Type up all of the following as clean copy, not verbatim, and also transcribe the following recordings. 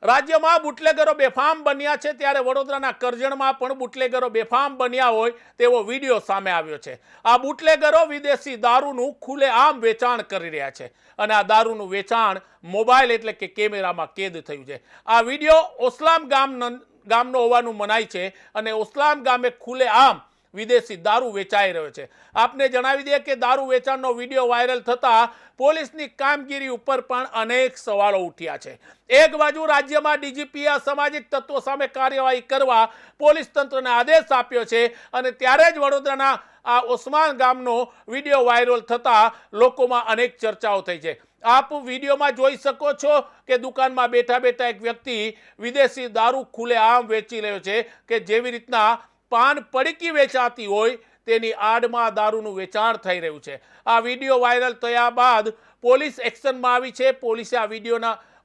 રાજ્યમાં બુટલેગરો બેફામ બન્યા છે ત્યારે વડોદરાના કરજણમાં પણ બુટલેગરો બેફામ બન્યા હોય તેવો વિડીયો સામે આવ્યો છે। આ બુટલેગરો વિદેશી દારૂનું ખુલ્લેઆમ વેચાણ કરી રહ્યા છે અને આ દારૂનું વેચાણ મોબાઈલ એટલે કે કેમેરામાં કેદ થયું છે। આ વિડીયો ઓસલામ ગામનો હોવાનું મનાય છે અને ઓસલામ ગામે ખુલ્લેઆમ વિદેશી દારૂ વેચાઈ રહ્યો છે। આપને જણાવી દઈએ કે દારૂ વેચાણનો વિડીયો વાયરલ થતા પોલીસની કામગીરી ઉપર પણ અનેક સવાલો ઉઠ્યા છે। એક બાજુ રાજ્યમાં ડીજીપીએ અસામાજિક તત્વો સામે કાર્યવાહી કરવા પોલીસ તંત્રને આદેશ આપ્યો છે અને ત્યારે જ વડોદરાના આ ઓસમાન ગામનો વિડીયો વાયરલ થતા લોકોમાં અનેક ચર્ચાઓ થઈ છે। આપ વિડીયોમાં જોઈ શકો છો કે દુકાનમાં બેઠા બેઠા એક વ્યક્તિ વિદેશી દારૂ ખુલ્લેઆમ વેચી રહ્યો છે કે જેવી રીતના પાન પડીકી વેચાતી હોય તેની આડમાં દારૂનું વેચાણ થઈ રહ્યું છે। આ વિડીયો વાયરલ થયા બાદ પોલીસ એક્શનમાં આવી છે। પોલીસે આ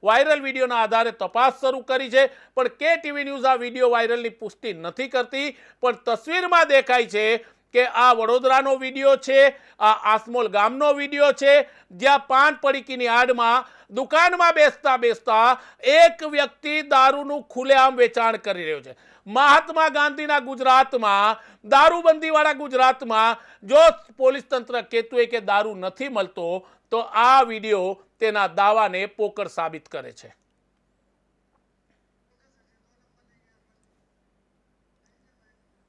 વાયરલ વિડીયોના આધારે તપાસ શરૂ કરી છે, પણ KTV ન્યૂઝ આ વિડીયો વાયરલની પુષ્ટિ નથી કરતી, પણ તસવીરમાં દેખાય છે કે આ વડોદરાનો વિડીયો છે, આ આસમોલ ગામનો વિડીયો છે, જ્યાં પાન પડીકીની આડમાં દુકાનમાં બેસતા એક વ્યક્તિ દારૂનું ખુલ્લેઆમ વેચાણ કરી રહ્યો છે। મહાત્મા ગાંધીના ગુજરાતમાં, દારૂબંધીવાળા ગુજરાતમાં જો પોલીસ તંત્ર કહેતું હોય કે દારૂ નથી મળતો તો આ વિડીયો તેના દાવાને પોકળ સાબિત કરે છે।